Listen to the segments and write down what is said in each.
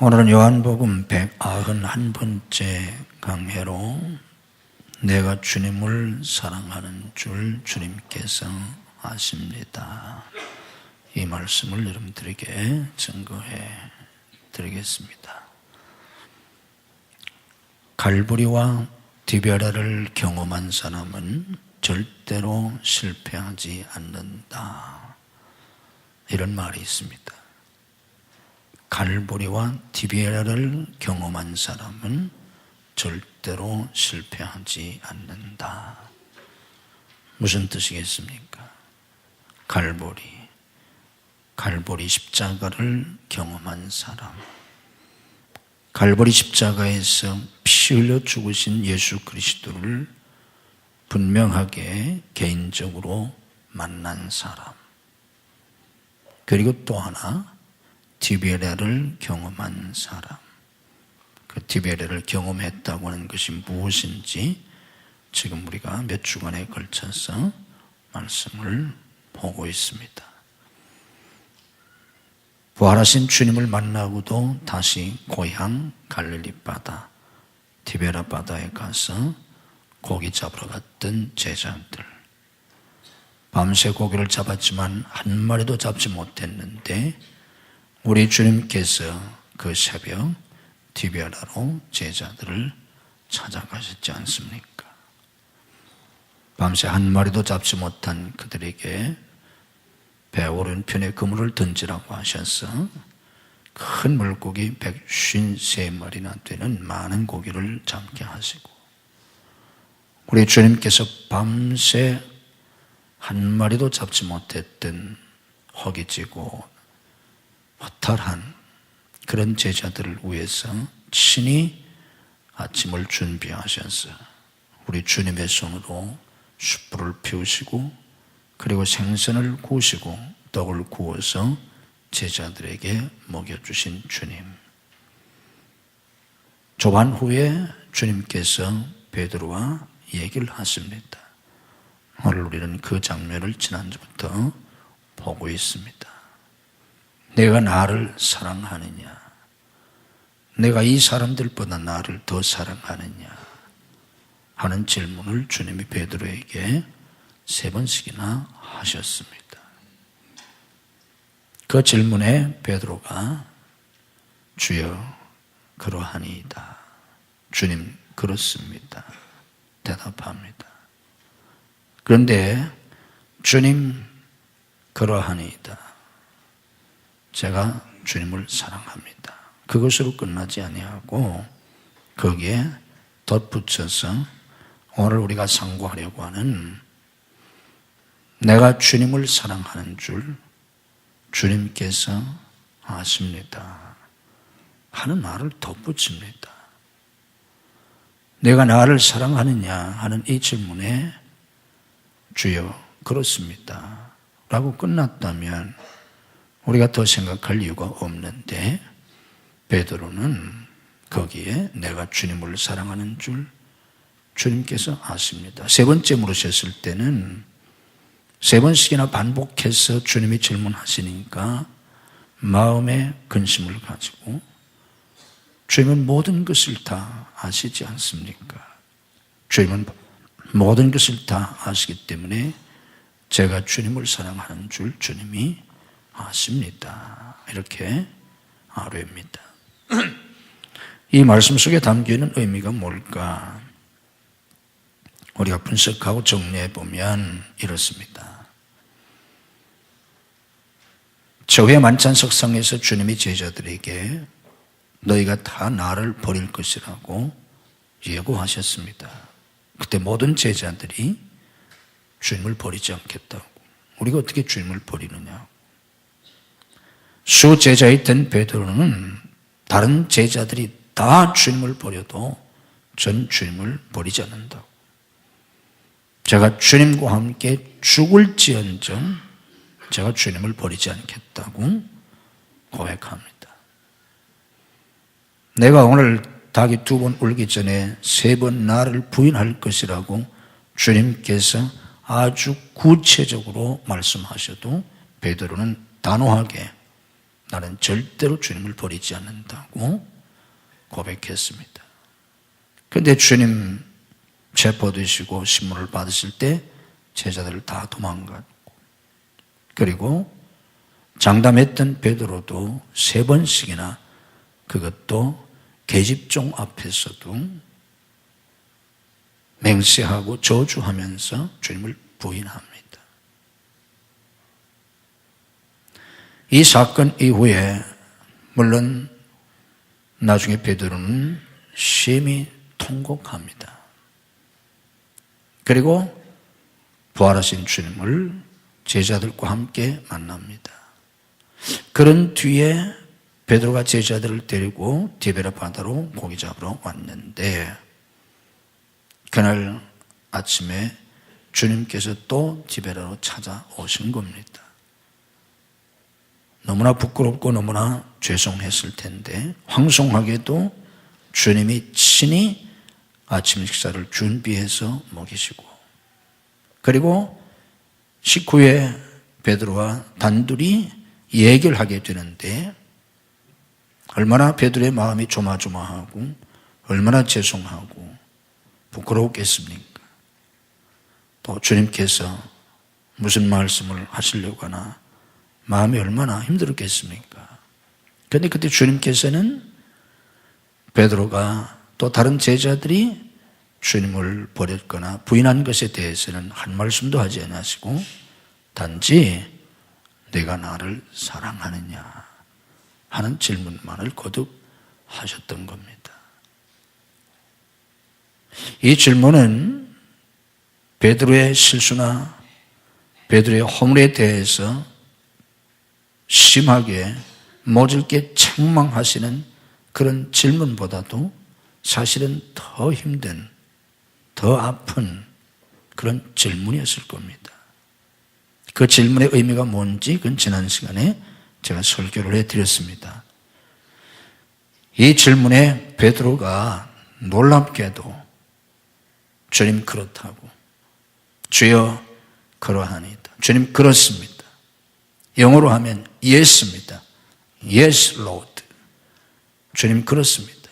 오늘은 요한복음 191번째 강해로 내가 주님을 사랑하는 줄 주님께서 아십니다. 이 말씀을 여러분들에게 증거해 드리겠습니다. 갈보리와 디베라를 경험한 사람은 절대로 실패하지 않는다. 이런 말이 있습니다. 갈보리와 디베라를 경험한 사람은 절대로 실패하지 않는다. 무슨 뜻이겠습니까? 갈보리 십자가를 경험한 사람, 갈보리 십자가에서 피 흘려 죽으신 예수 그리스도를 분명하게 개인적으로 만난 사람, 그리고 또 하나 디베라를 경험한 사람. 그 디베라를 경험했다고 하는 것이 무엇인지 지금 우리가 몇 주간에 걸쳐서 말씀을 보고 있습니다. 부활하신 주님을 만나고도 다시 고향 갈릴리 바다, 디베라 바다에 가서 고기 잡으러 갔던 제자들. 밤새 고기를 잡았지만 한 마리도 잡지 못했는데 우리 주님께서 그 새벽 디베라로 제자들을 찾아가셨지 않습니까? 밤새 한 마리도 잡지 못한 그들에게 배 오른편에 그물을 던지라고 하셔서 큰 물고기 153마리나 되는 많은 고기를 잡게 하시고, 우리 주님께서 밤새 한 마리도 잡지 못했던 허기지고 허탈한 그런 제자들을 위해서 친히 아침을 준비하셔서 우리 주님의 손으로 숯불을 피우시고, 그리고 생선을 구우시고 떡을 구워서 제자들에게 먹여주신 주님. 조반 후에 주님께서 베드로와 얘기를 하십니다. 오늘 우리는 그 장면을 지난주부터 보고 있습니다. 내가 나를 사랑하느냐? 내가 이 사람들보다 나를 더 사랑하느냐? 하는 질문을 주님이 베드로에게 3번씩이나 하셨습니다. 그 질문에 베드로가 주여 그러하니이다. 주님 그렇습니다. 대답합니다. 그런데 주님 그러하니이다. 제가 주님을 사랑합니다. 그것으로 끝나지 아니하고 거기에 덧붙여서 오늘 우리가 상고하려고 하는 내가 주님을 사랑하는 줄 주님께서 아십니다 하는 말을 덧붙입니다. 내가 나를 사랑하느냐 하는 이 질문에 주여 그렇습니다 라고 끝났다면 우리가 더 생각할 이유가 없는데, 베드로는 거기에 내가 주님을 사랑하는 줄 주님께서 아십니다. 3번째 물으셨을 때는 3번씩이나 반복해서 주님이 질문하시니까 마음에 근심을 가지고 주님은 모든 것을 다 아시지 않습니까? 주님은 모든 것을 다 아시기 때문에 제가 주님을 사랑하는 줄 주님이 아십니다. 이렇게 아뢰입니다. 이 말씀 속에 담겨있는 의미가 뭘까? 우리가 분석하고 정리해 보면 이렇습니다. 저회 만찬석상에서 주님이 제자들에게 너희가 다 나를 버릴 것이라고 예고하셨습니다. 그때 모든 제자들이 주님을 버리지 않겠다고. 우리가 어떻게 주님을 버리느냐? 수제자였던 베드로는 다른 제자들이 다 주님을 버려도 전 주님을 버리지 않는다고. 제가 주님과 함께 죽을지언정 제가 주님을 버리지 않겠다고 고백합니다. 내가 오늘 닭이 2번 울기 전에 3번 나를 부인할 것이라고 주님께서 아주 구체적으로 말씀하셔도 베드로는 단호하게 나는 절대로 주님을 버리지 않는다고 고백했습니다. 그런데 주님 체포되시고 신문을 받으실 때 제자들 다 도망갔고, 그리고 장담했던 베드로도 3번씩이나, 그것도 계집종 앞에서도 맹세하고 저주하면서 주님을 부인합니다. 이 사건 이후에 물론 나중에 베드로는 심히 통곡합니다. 그리고 부활하신 주님을 제자들과 함께 만납니다. 그런 뒤에 베드로가 제자들을 데리고 디베라 바다로 고기 잡으러 왔는데, 그날 아침에 주님께서 또 디베라로 찾아오신 겁니다. 너무나 부끄럽고 너무나 죄송했을 텐데 황송하게도 주님이 친히 아침 식사를 준비해서 먹이시고, 그리고 식후에 베드로와 단둘이 얘기를 하게 되는데 얼마나 베드로의 마음이 조마조마하고 얼마나 죄송하고 부끄러웠겠습니까? 또 주님께서 무슨 말씀을 하시려고 하나 마음이 얼마나 힘들었겠습니까? 그런데 그때 주님께서는 베드로가 또 다른 제자들이 주님을 버렸거나 부인한 것에 대해서는 한 말씀도 하지 않으시고 단지 내가 나를 사랑하느냐 하는 질문만을 거듭 하셨던 겁니다. 이 질문은 베드로의 실수나 베드로의 허물에 대해서 심하게 모질게 책망하시는 그런 질문보다도 사실은 더 힘든, 더 아픈 그런 질문이었을 겁니다. 그 질문의 의미가 뭔지 그건 지난 시간에 제가 설교를 해드렸습니다. 이 질문에 베드로가 놀랍게도 주님 그렇다고, 주여 그러하니다, 주님 그렇습니다, 영어로 하면 yes입니다. Yes, Lord. 주님 그렇습니다.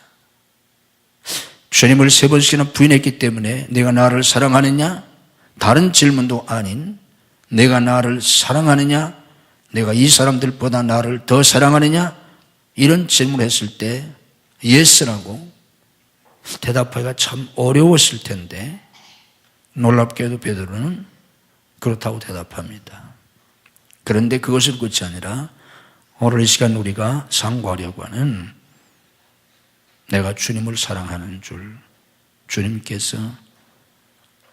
주님을 3번씩이나 부인했기 때문에 내가 나를 사랑하느냐? 다른 질문도 아닌 내가 나를 사랑하느냐? 내가 이 사람들보다 나를 더 사랑하느냐? 이런 질문을 했을 때 yes라고 대답하기가 참 어려웠을 텐데 놀랍게도 베드로는 그렇다고 대답합니다. 그런데 그것을 끝이 아니라 오늘 이 시간 우리가 상고하려고 하는 내가 주님을 사랑하는 줄 주님께서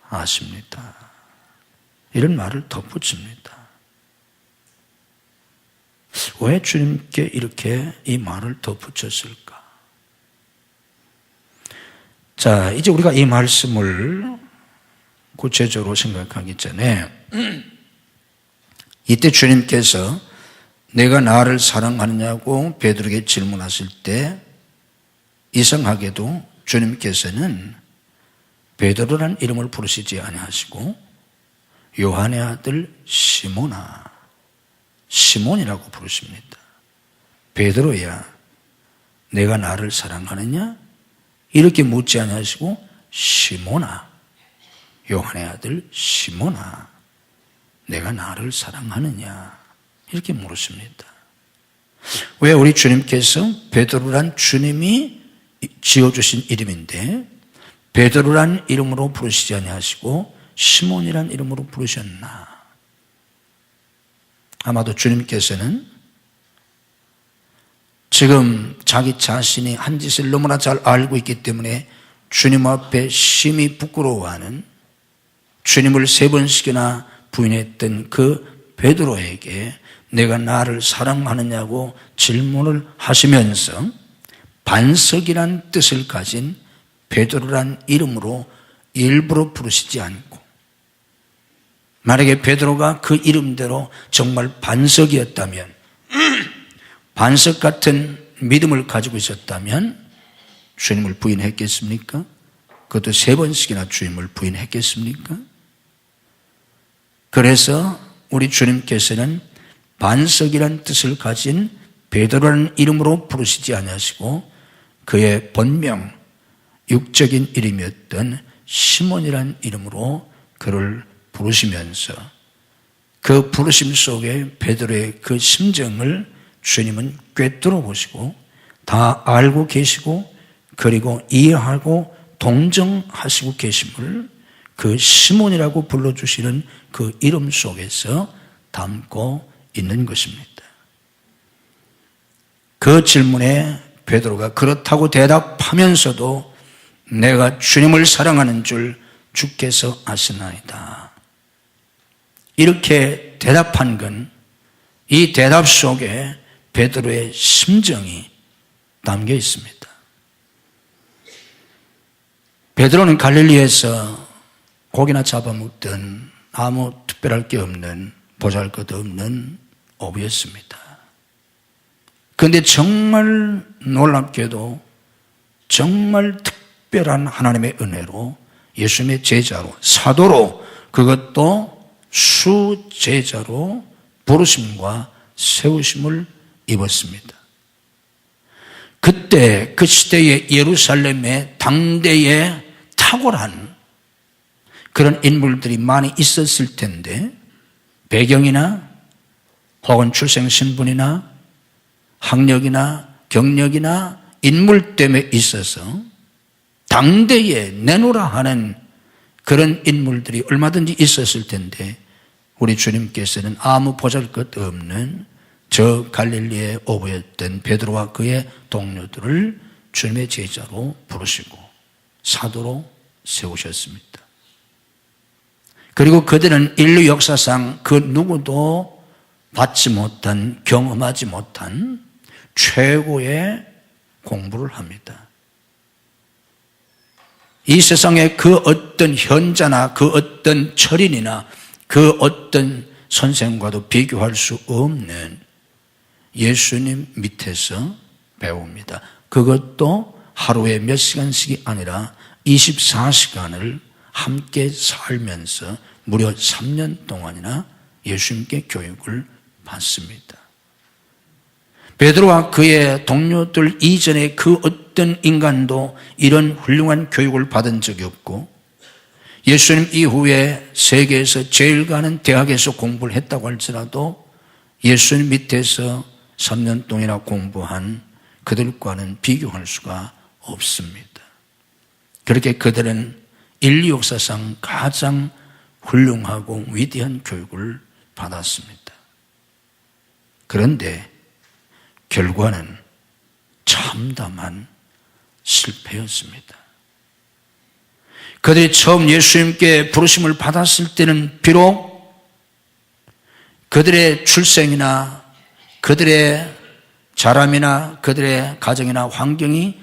아십니다. 이런 말을 덧붙입니다. 왜 주님께 이렇게 이 말을 덧붙였을까? 자, 이제 우리가 이 말씀을 구체적으로 생각하기 전에 이때 주님께서 내가 나를 사랑하느냐고 베드로에게 질문하실 때 이상하게도 주님께서는 베드로라는 이름을 부르시지 아니하시고 요한의 아들 시몬이라고 부르십니다. 베드로야, 내가 나를 사랑하느냐? 이렇게 묻지 아니하시고 시몬아, 요한의 아들 시몬아, 내가 나를 사랑하느냐? 이렇게 물으십니다. 왜? 우리 주님께서 베드로란 주님이 지어주신 이름인데 베드로란 이름으로 부르시지 아니하시고 시몬이란 이름으로 부르셨나? 아마도 주님께서는 지금 자기 자신이 한 짓을 너무나 잘 알고 있기 때문에 주님 앞에 심히 부끄러워하는, 주님을 3번씩이나 부인했던 그 베드로에게 내가 나를 사랑하느냐고 질문을 하시면서 반석이란 뜻을 가진 베드로란 이름으로 일부러 부르시지 않고, 만약에 베드로가 그 이름대로 정말 반석이었다면, 반석 같은 믿음을 가지고 있었다면 주님을 부인했겠습니까? 그것도 3번씩이나 주님을 부인했겠습니까? 그래서 우리 주님께서는 반석이란 뜻을 가진 베드로라는 이름으로 부르시지 아니하시고 그의 본명, 육적인 이름이었던 시몬이라는 이름으로 그를 부르시면서 그 부르심 속에 베드로의 그 심정을 주님은 꿰뚫어 보시고 다 알고 계시고 그리고 이해하고 동정하시고 계심을 그 시몬이라고 불러주시는 그 이름 속에서 담고 있는 것입니다. 그 질문에 베드로가 그렇다고 대답하면서도 내가 주님을 사랑하는 줄 주께서 아시나이다. 이렇게 대답한 건 이 대답 속에 베드로의 심정이 담겨 있습니다. 베드로는 갈릴리에서 고기나 잡아먹던 아무 특별할 게 없는 보잘것없는 어부였습니다. 그런데 정말 놀랍게도 정말 특별한 하나님의 은혜로 예수님의 제자로 사도로 그것도 수제자로 부르심과 세우심을 입었습니다. 그때 그 시대의 예루살렘에 당대에 탁월한 그런 인물들이 많이 있었을 텐데 배경이나 혹은 출생 신분이나 학력이나 경력이나 인물 때문에 있어서 당대에 내놓으라 하는 그런 인물들이 얼마든지 있었을 텐데 우리 주님께서는 아무 보잘것없는 저 갈릴리의 어부였던 베드로와 그의 동료들을 주님의 제자로 부르시고 사도로 세우셨습니다. 그리고 그들은 인류 역사상 그 누구도 받지 못한, 경험하지 못한 최고의 공부를 합니다. 이 세상에 그 어떤 현자나 그 어떤 철인이나 그 어떤 선생과도 비교할 수 없는 예수님 밑에서 배웁니다. 그것도 하루에 몇 시간씩이 아니라 24시간을 함께 살면서 무려 3년 동안이나 예수님께 교육을 받습니다. 베드로와 그의 동료들 이전에 그 어떤 인간도 이런 훌륭한 교육을 받은 적이 없고 예수님 이후에 세계에서 제일 가는 대학에서 공부를 했다고 할지라도 예수님 밑에서 3년 동안이나 공부한 그들과는 비교할 수가 없습니다. 그렇게 그들은 인류 역사상 가장 훌륭하고 위대한 교육을 받았습니다. 그런데 결과는 참담한 실패였습니다. 그들이 처음 예수님께 부르심을 받았을 때는 비록 그들의 출생이나 그들의 자람이나 그들의 가정이나 환경이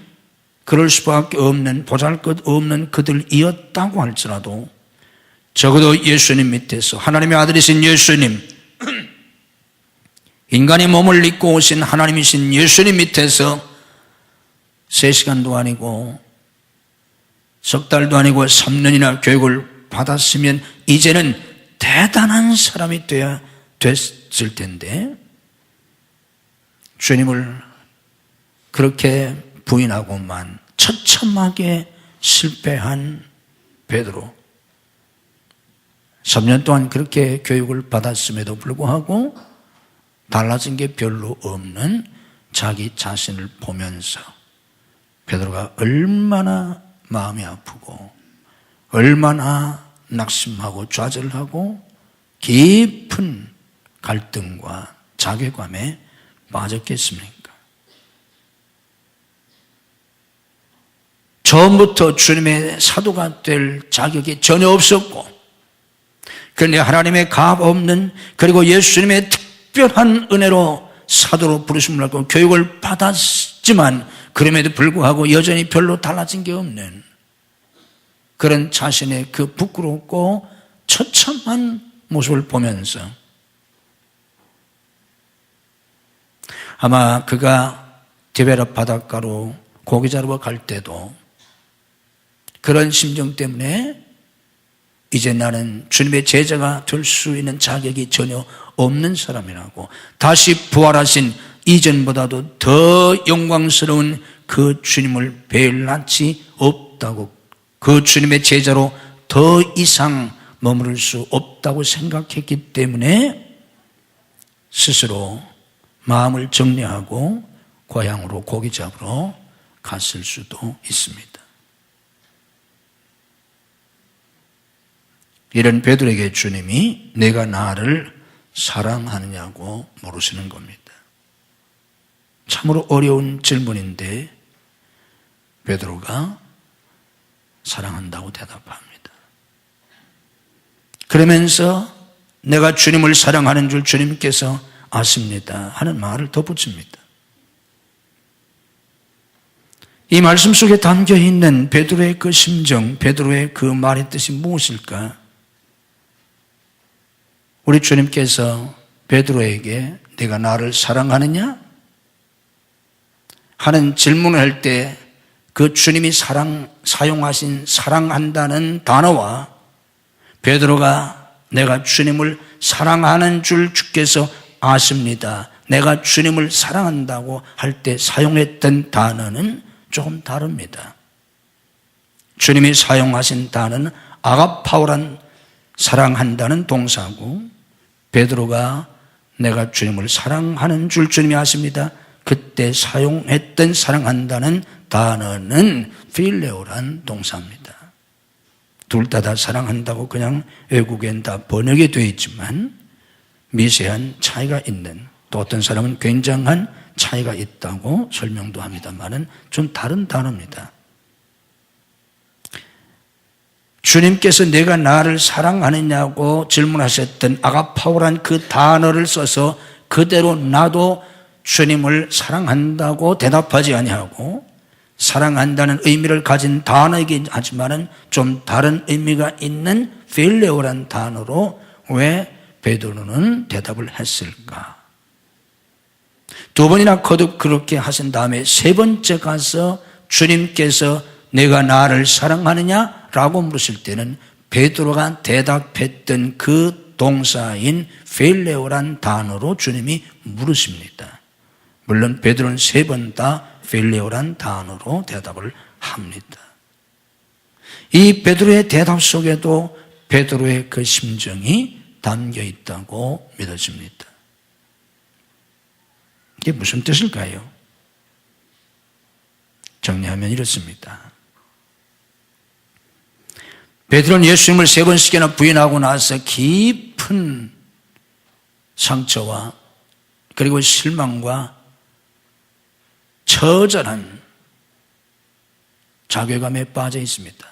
그럴 수밖에 없는 보잘것없는 그들이었다고 할지라도 적어도 예수님 밑에서 하나님의 아들이신 예수님, 인간의 몸을 입고 오신 하나님이신 예수님 밑에서 3시간도 아니고 석 달도 아니고 3년이나 교육을 받았으면 이제는 대단한 사람이 되어야 됐을 텐데 주님을 그렇게 부인하고만 처참하게 실패한 베드로, 3년 동안 그렇게 교육을 받았음에도 불구하고 달라진 게 별로 없는 자기 자신을 보면서 베드로가 얼마나 마음이 아프고 얼마나 낙심하고 좌절하고 깊은 갈등과 자괴감에 빠졌겠습니까? 처음부터 주님의 사도가 될 자격이 전혀 없었고 그런데 하나님의 값 없는 그리고 예수님의 특별한 은혜로 사도로 부르심을 받고 교육을 받았지만 그럼에도 불구하고 여전히 별로 달라진 게 없는 그런 자신의 그 부끄럽고 처참한 모습을 보면서 아마 그가 디베라 바닷가로 고기 잡으러 갈 때도 그런 심정 때문에 이제 나는 주님의 제자가 될 수 있는 자격이 전혀 없는 사람이라고 다시 부활하신 이전보다도 더 영광스러운 그 주님을 뵐 낯이 없다고, 그 주님의 제자로 더 이상 머무를 수 없다고 생각했기 때문에 스스로 마음을 정리하고 고향으로 고기 잡으러 갔을 수도 있습니다. 이런 베드로에게 주님이 내가 나를 사랑하느냐고 물으시는 겁니다. 참으로 어려운 질문인데 베드로가 사랑한다고 대답합니다. 그러면서 내가 주님을 사랑하는 줄 주님께서 아십니다 하는 말을 덧붙입니다. 이 말씀 속에 담겨있는 베드로의 그 심정, 베드로의 그 말의 뜻이 무엇일까? 우리 주님께서 베드로에게 내가 나를 사랑하느냐? 하는 질문을 할 때 그 주님이 사용하신 사랑한다는 단어와 베드로가 내가 주님을 사랑하는 줄 주께서 아십니다, 내가 주님을 사랑한다고 할 때 사용했던 단어는 조금 다릅니다. 주님이 사용하신 단어는 아가파오란 사랑한다는 동사고, 베드로가 내가 주님을 사랑하는 줄 주님이 아십니다, 그때 사용했던 사랑한다는 단어는 필레오란 동사입니다. 둘 다 사랑한다고 그냥 외국엔 다 번역이 되어 있지만 미세한 차이가 있는, 또 어떤 사람은 굉장한 차이가 있다고 설명도 합니다만은 좀 다른 단어입니다. 주님께서 내가 나를 사랑하느냐고 질문하셨던 아가파오란 그 단어를 써서 그대로 나도 주님을 사랑한다고 대답하지 아니하고, 사랑한다는 의미를 가진 단어이긴 하지만은 좀 다른 의미가 있는 필레오란 단어로 왜 베드로는 대답을 했을까? 두 번이나 거듭 그렇게 하신 다음에 세 번째 가서 주님께서 내가 나를 사랑하느냐라고 물으실 때는 베드로가 대답했던 그 동사인 필레오란 단어로 주님이 물으십니다. 물론 베드로는 세 번 다 필레오란 단어로 대답을 합니다. 이 베드로의 대답 속에도 베드로의 그 심정이 담겨 있다고 믿어집니다. 이게 무슨 뜻일까요? 정리하면 이렇습니다. 베드로는 예수님을 세 번씩이나 부인하고 나서 깊은 상처와 그리고 실망과 처절한 자괴감에 빠져 있습니다.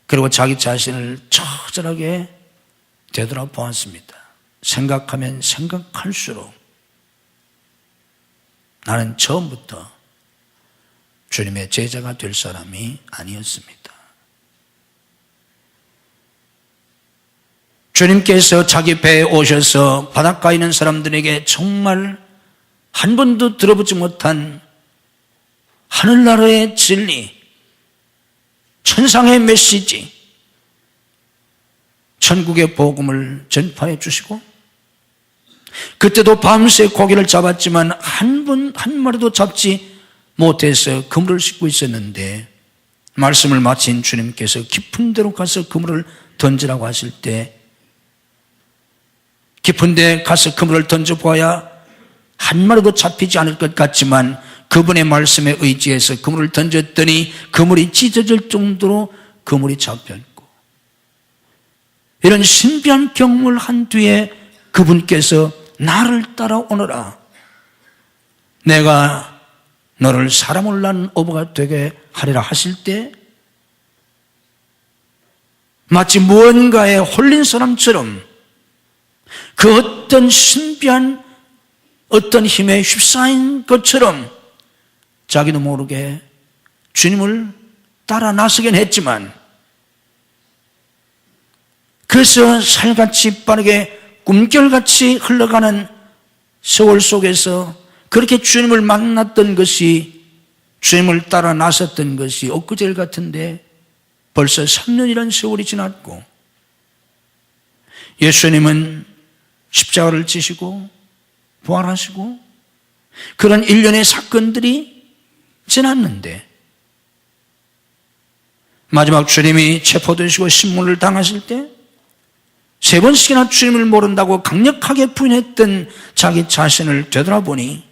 그리고 자기 자신을 처절하게 되돌아보았습니다. 생각하면 생각할수록 나는 처음부터 주님의 제자가 될 사람이 아니었습니다. 주님께서 자기 배에 오셔서 바닷가에 있는 사람들에게 정말 한 번도 들어보지 못한 하늘나라의 진리, 천상의 메시지, 천국의 복음을 전파해 주시고, 그때도 밤새 고기를 잡았지만 한 마리도 잡지 못해서 그물을 싣고 있었는데, 말씀을 마친 주님께서 깊은 데로 가서 그물을 던지라고 하실 때 깊은 데 가서 그물을 던져보아야 한 마리도 잡히지 않을 것 같지만 그분의 말씀에 의지해서 그물을 던졌더니 그물이 찢어질 정도로 그물이 잡혀있고, 이런 신비한 경험을 한 뒤에 그분께서 나를 따라오너라, 내가 너를 사람을 낳는 어부가 되게 하리라 하실 때 마치 무언가에 홀린 사람처럼 그 어떤 신비한 어떤 힘에 휩싸인 것처럼 자기도 모르게 주님을 따라 나서긴 했지만, 그래서 살같이 빠르게 꿈결같이 흘러가는 세월 속에서 그렇게 주님을 만났던 것이, 주님을 따라 나섰던 것이 엊그제 같은데 벌써 3년이라는 세월이 지났고, 예수님은 십자가를 지시고 부활하시고 그런 일련의 사건들이 지났는데 마지막 주님이 체포되시고 신문을 당하실 때 3번씩이나 주님을 모른다고 강력하게 부인했던 자기 자신을 되돌아보니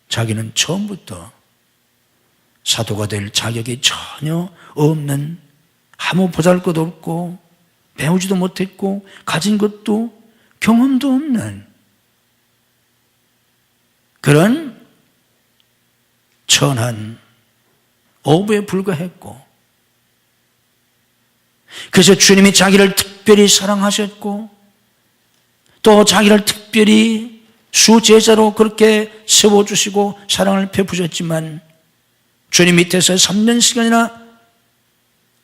자기는 처음부터 사도가 될 자격이 전혀 없는, 아무 보잘것없고 배우지도 못했고 가진 것도 경험도 없는 그런 천한 어부에 불과했고, 그래서 주님이 자기를 특별히 사랑하셨고 또 자기를 특별히 수제자로 그렇게 세워주시고 사랑을 베푸셨지만 주님 밑에서 3년시간이나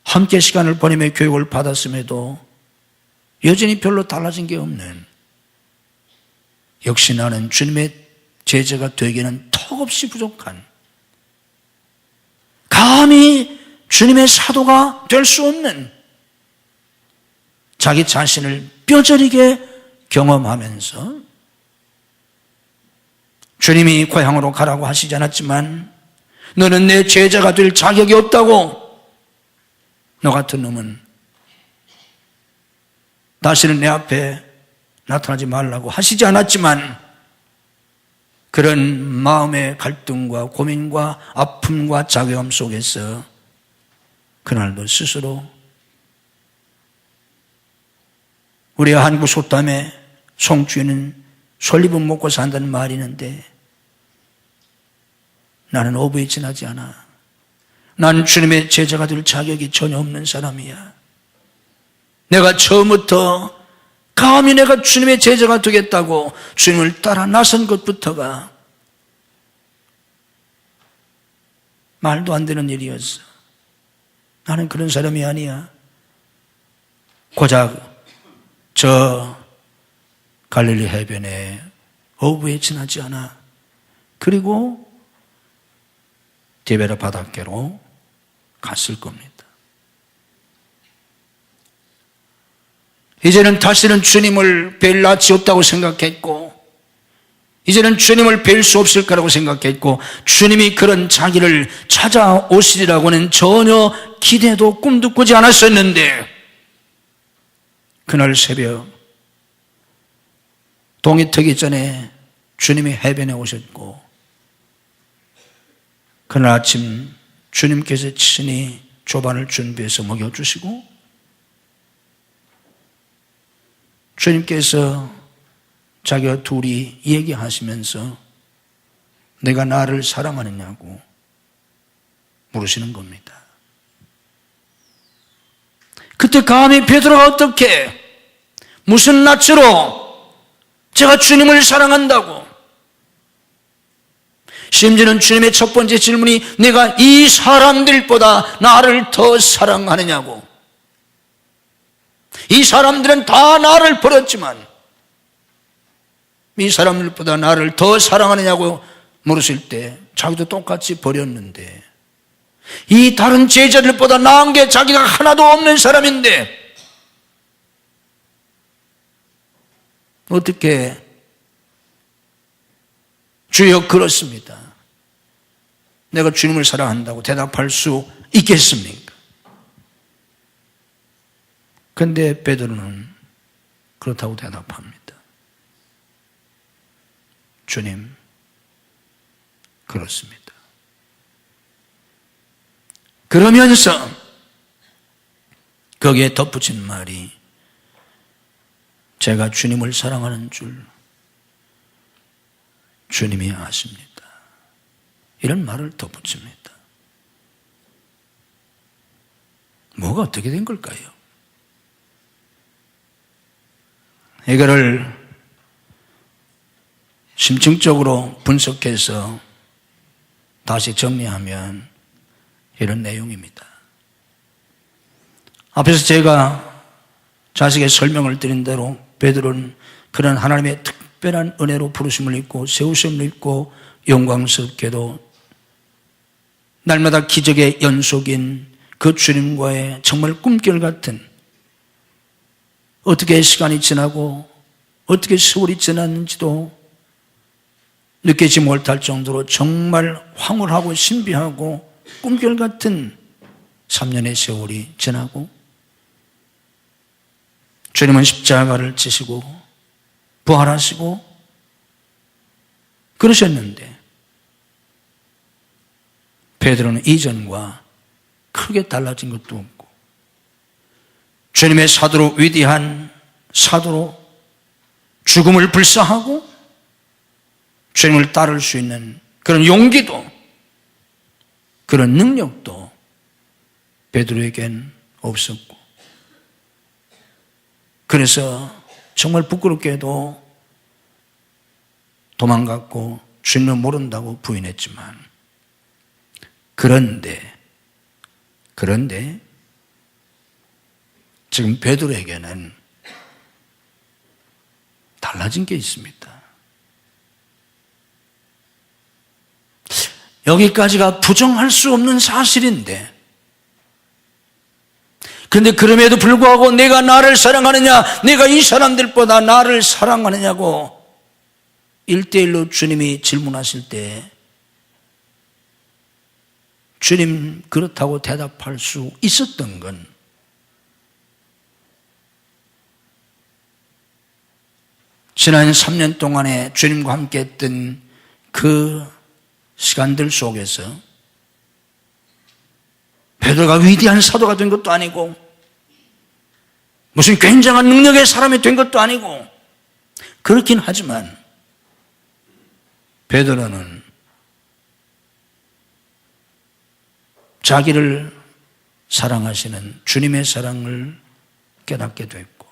함께 시간을 보내며 교육을 받았음에도 여전히 별로 달라진 게 없는, 역시 나는 주님의 제자가 되기에는 턱없이 부족한, 감히 주님의 사도가 될 수 없는 자기 자신을 뼈저리게 경험하면서 주님이 고향으로 가라고 하시지 않았지만 너는 내 제자가 될 자격이 없다고, 너 같은 놈은 다시는 내 앞에 나타나지 말라고 하시지 않았지만 그런 마음의 갈등과 고민과 아픔과 자괴감 속에서 그날도 스스로, 우리 한국 속담에 송주인은 솔잎은 먹고 산다는 말이 있는데 나는 어부에 지나지 않아. 난 주님의 제자가 될 자격이 전혀 없는 사람이야. 내가 처음부터 감히 내가 주님의 제자가 되겠다고 주님을 따라 나선 것부터가 말도 안 되는 일이었어. 나는 그런 사람이 아니야. 고작 저 갈릴리 해변에 어부에 지나지 않아. 그리고 디베라 바닷가로 갔을 겁니다. 이제는 다시는 주님을 뵐 낯이 없다고 생각했고, 이제는 주님을 뵐 수 없을 거라고 생각했고, 주님이 그런 자기를 찾아오시리라고는 전혀 기대도 꿈도 꾸지 않았었는데, 그날 새벽 동이 트기 전에 주님이 해변에 오셨고, 그날 아침 주님께서 친히 조반을 준비해서 먹여주시고, 주님께서 자기와 둘이 얘기하시면서 내가 나를 사랑하느냐고 물으시는 겁니다. 그때 감히 베드로가 어떻게, 무슨 낯으로 제가 주님을 사랑한다고, 심지어는 주님의 첫 번째 질문이 내가 이 사람들보다 나를 더 사랑하느냐고. 이 사람들은 다 나를 버렸지만 이 사람들보다 나를 더 사랑하느냐고 물으실 때 자기도 똑같이 버렸는데, 이 다른 제자들보다 나은 게 자기가 하나도 없는 사람인데 어떻게 주여 그렇습니다, 내가 주님을 사랑한다고 대답할 수 있겠습니까? 그런데 베드로는 그렇다고 대답합니다. 주님, 그렇습니다. 그러면서 거기에 덧붙인 말이 제가 주님을 사랑하는 줄 주님이 아십니다. 이런 말을 덧붙입니다. 뭐가 어떻게 된 걸까요? 이거를 심층적으로 분석해서 다시 정리하면 이런 내용입니다. 앞에서 제가 자식의 설명을 드린 대로 베드로는 그런 하나님의 특별한 은혜로 부르심을 입고 세우심을 입고 영광스럽게도 날마다 기적의 연속인 그 주님과의 정말 꿈결 같은, 어떻게 시간이 지나고 어떻게 세월이 지났는지도 느끼지 못할 정도로 정말 황홀하고 신비하고 꿈결 같은 3년의 세월이 지나고 주님은 십자가를 지시고 부활하시고 그러셨는데 베드로는 이전과 크게 달라진 것도 없고 주님의 사도로 위대한 사도로 죽음을 불사하고 주님을 따를 수 있는 그런 용기도 그런 능력도 베드로에겐 없었고 그래서 정말 부끄럽게도 도망갔고 주님을 모른다고 부인했지만 그런데 지금 베드로에게는 달라진 게 있습니다. 여기까지가 부정할 수 없는 사실인데 그런데 그럼에도 불구하고 내가 나를 사랑하느냐, 내가 이 사람들보다 나를 사랑하느냐고 1대1로 주님이 질문하실 때 주님 그렇다고 대답할 수 있었던 건 지난 3년 동안에 주님과 함께 했던 그 시간들 속에서 베드로가 위대한 사도가 된 것도 아니고 무슨 굉장한 능력의 사람이 된 것도 아니고 그렇긴 하지만 베드로는 자기를 사랑하시는 주님의 사랑을 깨닫게 됐고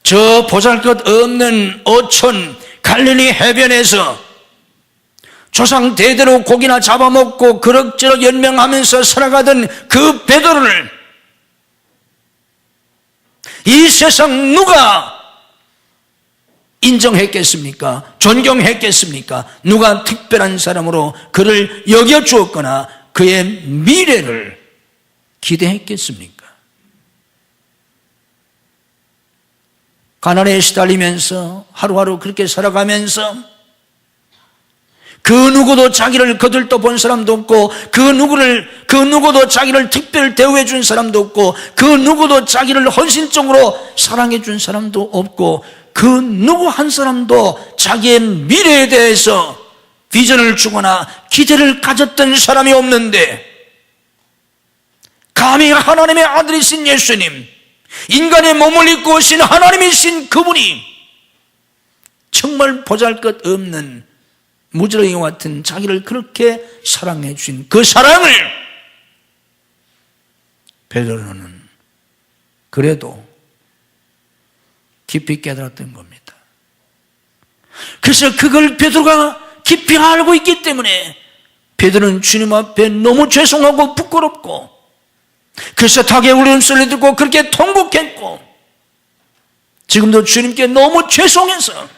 저 보잘것없는 어촌 갈릴리 해변에서 조상 대대로 고기나 잡아먹고 그럭저럭 연명하면서 살아가던 그 베드로를 이 세상 누가 인정했겠습니까? 존경했겠습니까? 누가 특별한 사람으로 그를 여겨주었거나 그의 미래를 기대했겠습니까? 가난에 시달리면서 하루하루 그렇게 살아가면서 그 누구도 자기를 거들떠 본 사람도 없고 그 누구도 자기를 특별 대우해 준 사람도 없고 그 누구도 자기를 헌신적으로 사랑해 준 사람도 없고 그 누구 한 사람도 자기의 미래에 대해서 비전을 주거나 기대를 가졌던 사람이 없는데 감히 하나님의 아들이신 예수님, 인간의 몸을 입고 오신 하나님이신 그분이 정말 보잘것없는 무지렁이 같은 자기를 그렇게 사랑해 주신 그 사랑을 베드로는 그래도 깊이 깨달았던 겁니다. 그래서 그걸 베드로가 깊이 알고 있기 때문에 베드로는 주님 앞에 너무 죄송하고 부끄럽고 그래서 닭의 울음소리를 듣고 그렇게 통곡했고 지금도 주님께 너무 죄송해서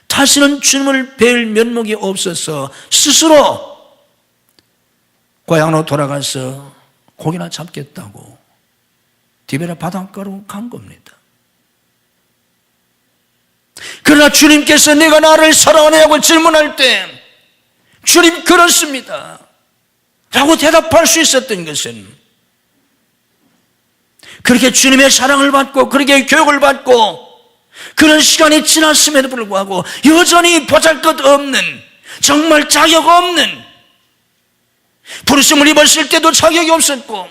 다시는 주님을 뵐 면목이 없어서 스스로 고향으로 돌아가서 고기나 잡겠다고 디베라 바닷가로 간 겁니다. 그러나 주님께서 내가 나를 사랑하냐고 질문할 때 주님 그렇습니다 라고 대답할 수 있었던 것은 그렇게 주님의 사랑을 받고 그렇게 교육을 받고 그런 시간이 지났음에도 불구하고 여전히 보잘것없는 정말 자격 없는 부르심을 입었을 때도 자격이 없었고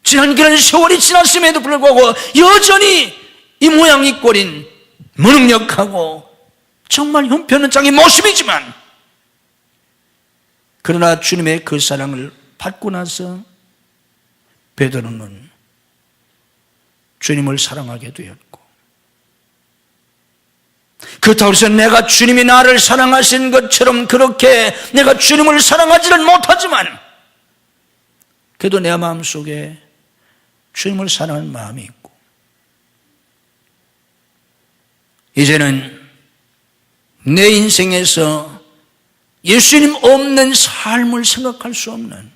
지난 그런 세월이 지났음에도 불구하고 여전히 이 모양 이 꼴인 무능력하고 정말 형편은 자기 모습이지만 그러나 주님의 그 사랑을 받고 나서 베드로는 주님을 사랑하게 되었고 그렇다고 해서 내가 주님이 나를 사랑하신 것처럼 그렇게 내가 주님을 사랑하지는 못하지만 그래도 내 마음속에 주님을 사랑하는 마음이 있고 이제는 내 인생에서 예수님 없는 삶을 생각할 수 없는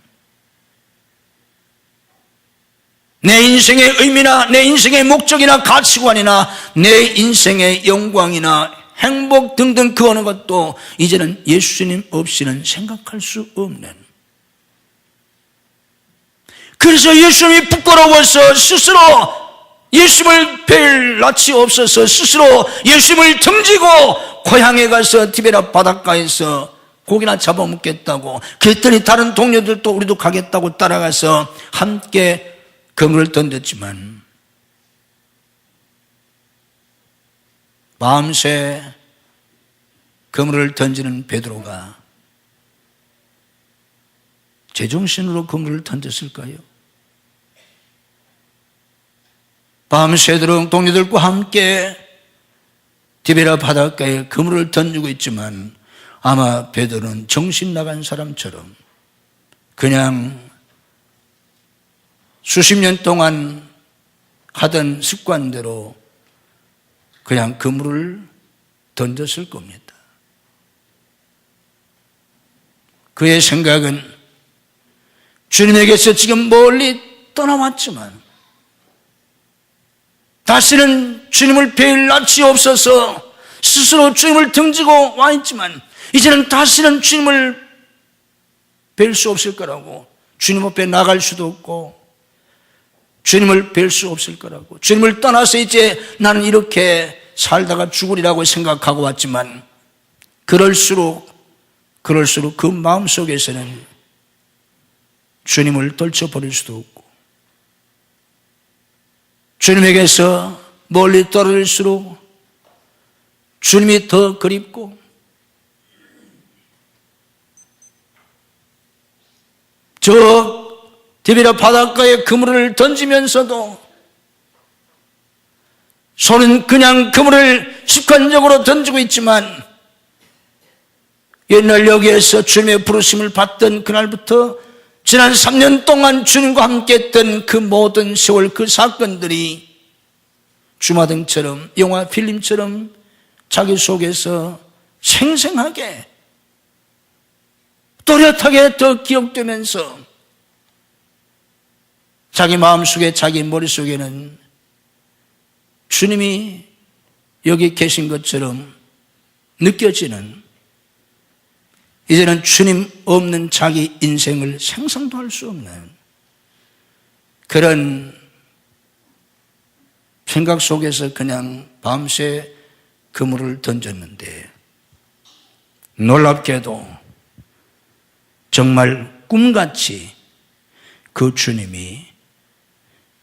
내 인생의 의미나 내 인생의 목적이나 가치관이나 내 인생의 영광이나 행복 등등 그 어느 것도 이제는 예수님 없이는 생각할 수 없는, 그래서 예수님이 부끄러워서 스스로 예수님을 뵐 낯이 없어서 스스로 예수님을 등지고 고향에 가서 티베라 바닷가에서 고기나 잡아먹겠다고, 그랬더니 다른 동료들도 우리도 가겠다고 따라가서 함께 그물을 던졌지만 밤새 그물을 던지는 베드로가 제정신으로 그물을 던졌을까요? 밤새도록 동료들과 함께 디베라 바닷가에 그물을 던지고 있지만 아마 베드로는 정신 나간 사람처럼 그냥 수십 년 동안 하던 습관대로 그냥 그물을 던졌을 겁니다. 그의 생각은 주님에게서 지금 멀리 떠나왔지만 다시는 주님을 뵐 낯이 없어서 스스로 주님을 등지고 와 있지만 이제는 다시는 주님을 뵐 수 없을 거라고, 주님 앞에 나갈 수도 없고 주님을 뵐 수 없을 거라고, 주님을 떠나서 이제 나는 이렇게 살다가 죽으리라고 생각하고 왔지만 그럴수록 그 마음속에서는 주님을 떨쳐버릴 수도 없고 주님에게서 멀리 떨어질수록 주님이 더 그립고 저 디베라 바닷가에 그물을 던지면서도 손은 그냥 그물을 습관적으로 던지고 있지만 옛날 여기에서 주님의 부르심을 받던 그날부터 지난 3년 동안 주님과 함께 했던 그 모든 세월 그 사건들이 주마등처럼 영화 필름처럼 자기 속에서 생생하게 또렷하게 더 기억되면서 자기 마음속에 자기 머릿속에는 주님이 여기 계신 것처럼 느껴지는, 이제는 주님 없는 자기 인생을 상상도 할 수 없는 그런 생각 속에서 그냥 밤새 그물을 던졌는데 놀랍게도 정말 꿈같이 그 주님이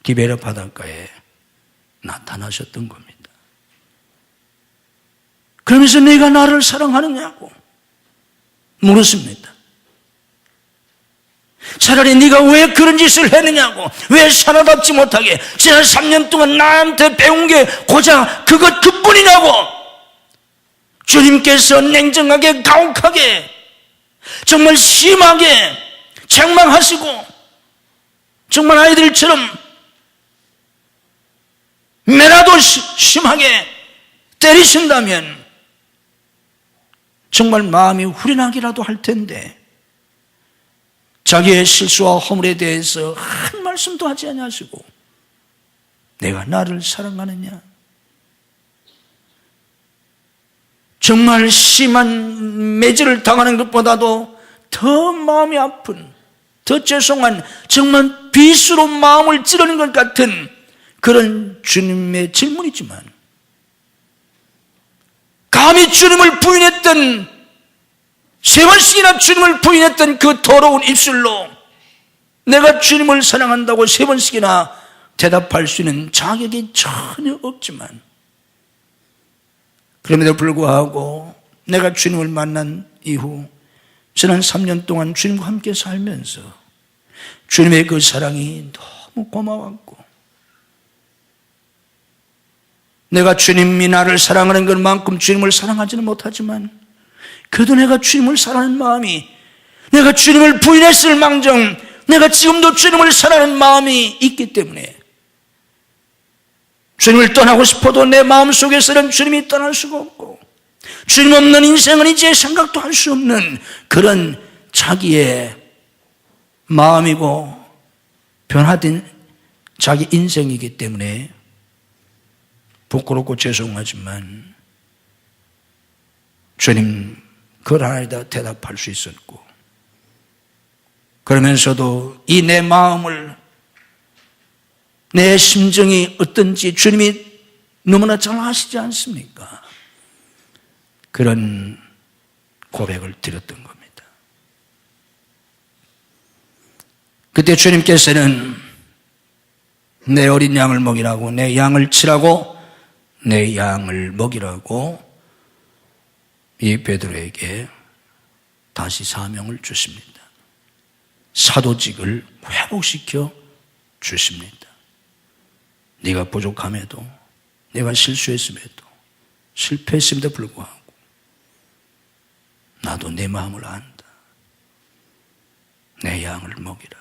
디베라 바닷가에 나타나셨던 겁니다. 그러면서 내가 나를 사랑하느냐고 물었습니다. 차라리 네가 왜 그런 짓을 했느냐고, 왜 살아답지 못하게 지난 3년 동안 나한테 배운 게 고작 그것뿐이냐고 주님께서 냉정하게 가혹하게 정말 심하게 책망하시고 정말 아이들처럼 매라도 심하게 때리신다면 정말 마음이 후련하기라도 할 텐데 자기의 실수와 허물에 대해서 한 말씀도 하지 아니하시고 내가 나를 사랑하느냐, 정말 심한 매질을 당하는 것보다도 더 마음이 아픈, 더 죄송한, 정말 빗으로 마음을 찌르는 것 같은 그런 주님의 질문이지만 감히 주님을 부인했던, 3번씩이나 주님을 부인했던 그 더러운 입술로 내가 주님을 사랑한다고 3번씩이나 대답할 수 있는 자격이 전혀 없지만 그럼에도 불구하고 내가 주님을 만난 이후 지난 3년 동안 주님과 함께 살면서 주님의 그 사랑이 너무 고마웠고 내가 주님이 나를 사랑하는 것만큼 주님을 사랑하지는 못하지만 그래도 내가 주님을 사랑하는 마음이, 내가 주님을 부인했을 망정 내가 지금도 주님을 사랑하는 마음이 있기 때문에 주님을 떠나고 싶어도 내 마음속에서는 주님이 떠날 수가 없고 주님 없는 인생은 이제 생각도 할 수 없는 그런 자기의 마음이고 변화된 자기 인생이기 때문에 부끄럽고 죄송하지만 주님 그 하나에다 대답할 수 있었고, 그러면서도 이 내 마음을, 내 심정이 어떤지 주님이 너무나 잘 아시지 않습니까? 그런 고백을 드렸던 겁니다. 그때 주님께서는 내 어린 양을 먹이라고, 내 양을 치라고, 내 양을 먹이라고 이 베드로에게 다시 사명을 주십니다. 사도직을 회복시켜 주십니다. 네가 부족함에도, 내가 실수했음에도, 실패했음에도 불구하고 나도 내 마음을 안다. 내 양을 먹이라.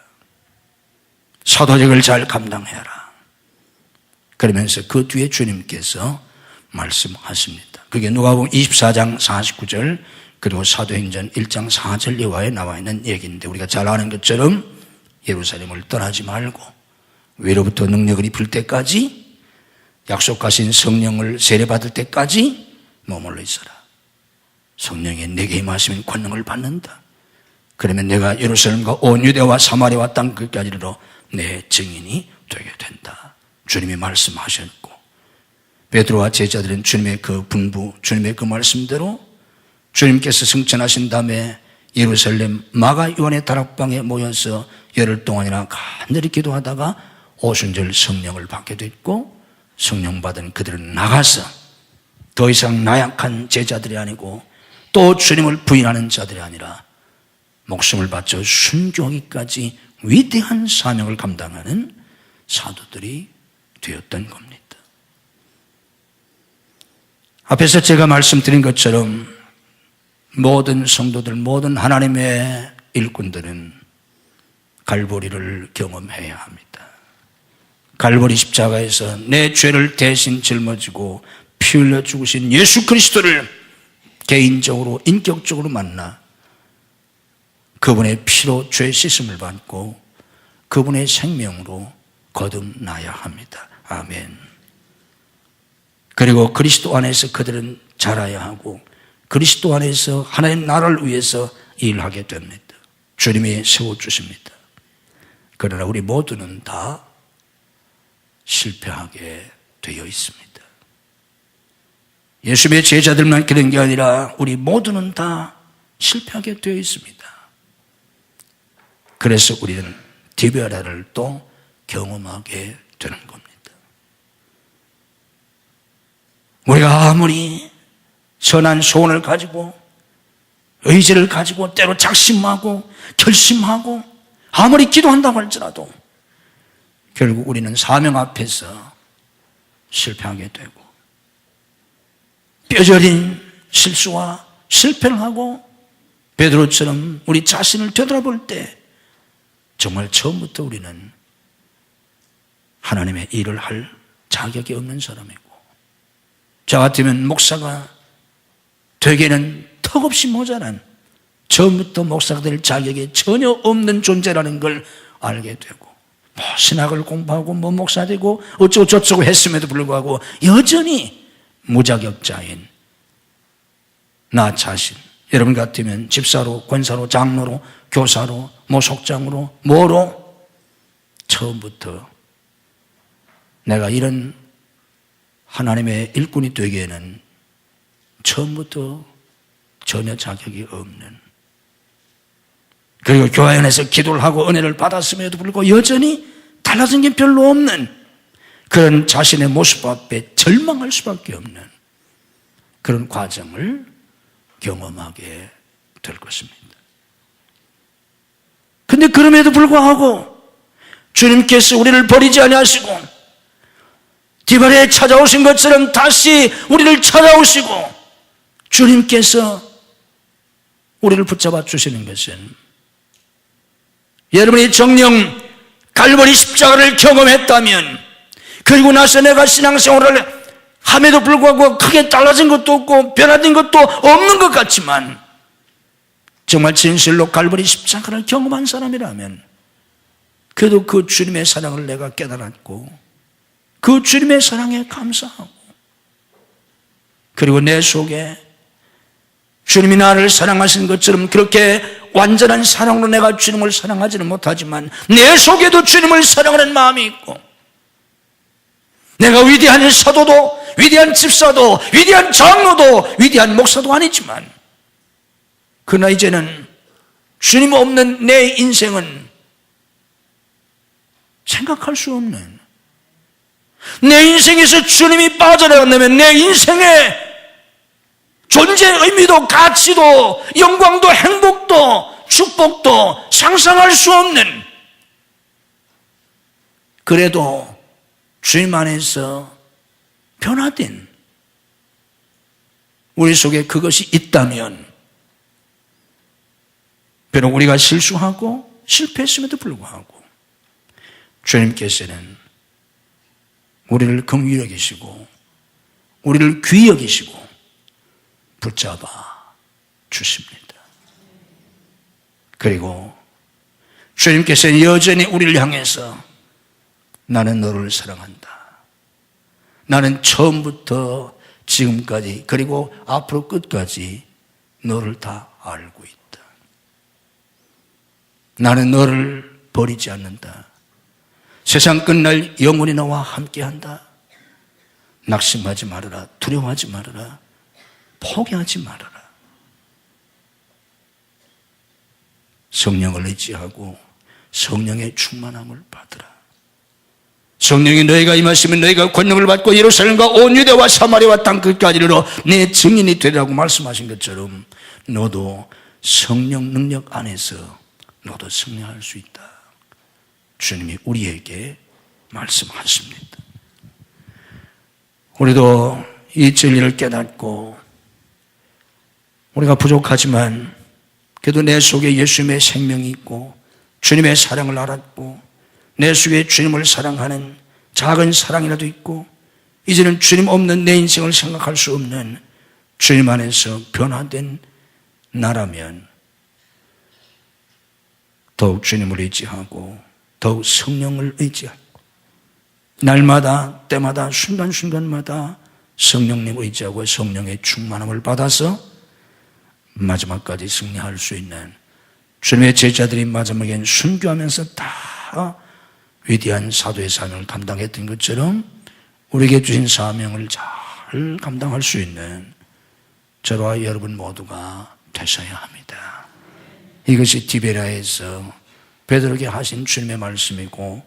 사도직을 잘 감당해라. 그러면서 그 뒤에 주님께서 말씀하십니다. 그게 누가복음 24장 49절 그리고 사도행전 1장 4절 이하에 나와 있는 얘기인데, 우리가 잘 아는 것처럼 예루살렘을 떠나지 말고 위로부터 능력을 입을 때까지, 약속하신 성령을 세례받을 때까지 머물러 있어라. 성령이 내게 임하시면 권능을 받는다. 그러면 내가 예루살렘과 온 유대와 사마리아와 땅 끝까지 이르러 내 증인이 되게 된다. 주님이 말씀하셨고, 베드로와 제자들은 주님의 그 분부, 주님의 그 말씀대로 주님께서 승천하신 다음에 예루살렘 마가 요한의 다락방에 모여서 열흘 동안이나 간절히 기도하다가 오순절 성령을 받게 됐고, 성령 받은 그들은 나가서 더 이상 나약한 제자들이 아니고 또 주님을 부인하는 자들이 아니라 목숨을 바쳐 순교하기까지 위대한 사명을 감당하는 사도들이 되었던 겁니다. 앞에서 제가 말씀드린 것처럼 모든 성도들, 모든 하나님의 일꾼들은 갈보리를 경험해야 합니다. 갈보리 십자가에서 내 죄를 대신 짊어지고 피 흘려 죽으신 예수 그리스도를 개인적으로, 인격적으로 만나 그분의 피로 죄 씻음을 받고 그분의 생명으로 거듭나야 합니다. 아멘. 그리고 그리스도 안에서 그들은 자라야 하고 그리스도 안에서 하나님 나라를 위해서 일하게 됩니다. 주님이 세워주십니다. 그러나 우리 모두는 다 실패하게 되어 있습니다. 예수님의 제자들만 그런 게 아니라 우리 모두는 다 실패하게 되어 있습니다. 그래서 우리는 디베라를 또 경험하게 되는 겁니다. 우리가 아무리 선한 소원을 가지고 의지를 가지고 때로 작심하고 결심하고 아무리 기도한다고 할지라도 결국 우리는 사명 앞에서 실패하게 되고 뼈저린 실수와 실패를 하고 베드로처럼 우리 자신을 되돌아볼 때 정말 처음부터 우리는 하나님의 일을 할 자격이 없는 사람이고, 저 같으면 목사가 되기에는 턱없이 모자란, 처음부터 목사가 될 자격이 전혀 없는 존재라는 걸 알게 되고, 신학을 공부하고 목사 되고 어쩌고 저쩌고 했음에도 불구하고 여전히 무자격자인 나 자신, 여러분 같으면 집사로, 권사로, 장로로, 교사로, 속장으로, 뭐로 처음부터 내가 이런 하나님의 일꾼이 되기에는 처음부터 전혀 자격이 없는, 그리고 교회 안에서 기도를 하고 은혜를 받았음에도 불구하고 여전히 달라진 게 별로 없는 그런 자신의 모습 앞에 절망할 수밖에 없는 그런 과정을 경험하게 될 것입니다. 근데 그럼에도 불구하고 주님께서 우리를 버리지 아니하시고 디바레에 찾아오신 것처럼 다시 우리를 찾아오시고 주님께서 우리를 붙잡아 주시는 것은 여러분이 정녕 갈보리 십자가를 경험했다면, 그리고 나서 내가 신앙생활을 함에도 불구하고 크게 달라진 것도 없고 변화된 것도 없는 것 같지만 정말 진실로 갈보리 십자가를 경험한 사람이라면 그래도 그 주님의 사랑을 내가 깨달았고 그 주님의 사랑에 감사하고 그리고 내 속에 주님이 나를 사랑하신 것처럼 그렇게 완전한 사랑으로 내가 주님을 사랑하지는 못하지만 내 속에도 주님을 사랑하는 마음이 있고 내가 위대한 사도도 위대한 집사도 위대한 장로도 위대한 목사도 아니지만 그러나 이제는 주님 없는 내 인생은 생각할 수 없는, 내 인생에서 주님이 빠져나간다면 내 인생의 존재의 의미도 가치도 영광도 행복도 축복도 상상할 수 없는, 그래도 주님 안에서 변화된 우리 속에 그것이 있다면, 비록 우리가 실수하고 실패했음에도 불구하고 주님께서는 우리를 긍휼히 여기시고 우리를 귀히 여기시고 붙잡아 주십니다. 그리고 주님께서는 여전히 우리를 향해서 나는 너를 사랑한다. 나는 처음부터 지금까지 그리고 앞으로 끝까지 너를 다 알고 있다. 나는 너를 버리지 않는다. 세상 끝날 영원히 너와 함께한다. 낙심하지 말아라. 두려워하지 말아라. 포기하지 말아라. 성령을 의지하고 성령의 충만함을 받으라. 성령이 너희가 임하시면 너희가 권능을 받고 예루살렘과 온 유대와 사마리아와 땅 끝까지 이르러 내 증인이 되리라고 말씀하신 것처럼 너도 성령 능력 안에서 너도 승리할 수 있다. 주님이 우리에게 말씀하십니다. 우리도 이 진리를 깨닫고 우리가 부족하지만 그래도 내 속에 예수님의 생명이 있고 주님의 사랑을 알았고 내 속에 주님을 사랑하는 작은 사랑이라도 있고 이제는 주님 없는 내 인생을 생각할 수 없는 주님 안에서 변화된 나라면 더욱 주님을 의지하고 더욱 성령을 의지하고 날마다 때마다 순간순간마다 성령님 의지하고 성령의 충만함을 받아서 마지막까지 승리할 수 있는 주님의 제자들이 마지막엔 순교하면서 다 위대한 사도의 사명을 감당했던 것처럼 우리에게 주신 사명을 잘 감당할 수 있는 저와 여러분 모두가 되셔야 합니다. 이것이 디베랴에서 베드로에게 하신 주님의 말씀이고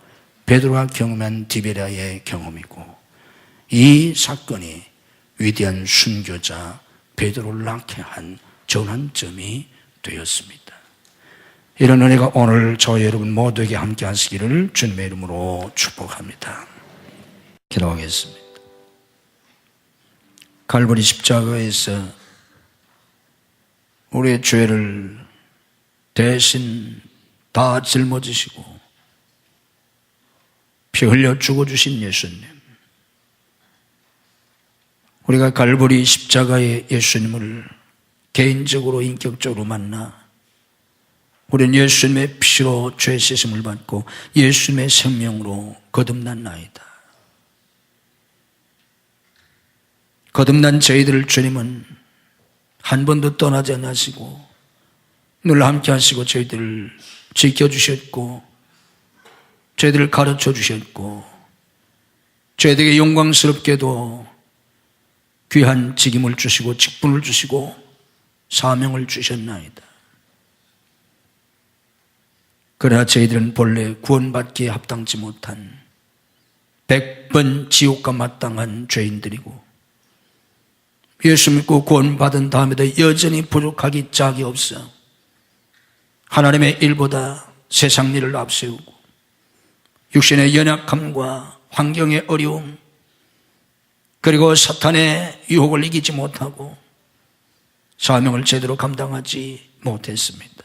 베드로가 경험한 디베랴의 경험이고 이 사건이 위대한 순교자 베드로를 낳게 한 전환점이 되었습니다. 이런 은혜가 오늘 저와 여러분 모두에게 함께 하시기를 주님의 이름으로 축복합니다. 기도하겠습니다. 갈보리 십자가에서 우리의 죄를 대신 다 짊어지시고 피 흘려 죽어주신 예수님, 우리가 갈보리 십자가의 예수님을 개인적으로 인격적으로 만나 우리는 예수님의 피로 죄 씻음을 받고 예수님의 생명으로 거듭났나이다. 거듭난 저희들을 주님은 한 번도 떠나지 않으시고 늘 함께 하시고 저희들을 지켜주셨고 저희들을 가르쳐 주셨고 저희들에게 영광스럽게도 귀한 직임을 주시고 직분을 주시고 사명을 주셨나이다. 그러나 저희들은 본래 구원받기에 합당치 못한 100번 지옥과 마땅한 죄인들이고 예수 믿고 구원받은 다음에도 여전히 부족하기 짝이 없어 하나님의 일보다 세상 일을 앞세우고 육신의 연약함과 환경의 어려움 그리고 사탄의 유혹을 이기지 못하고 사명을 제대로 감당하지 못했습니다.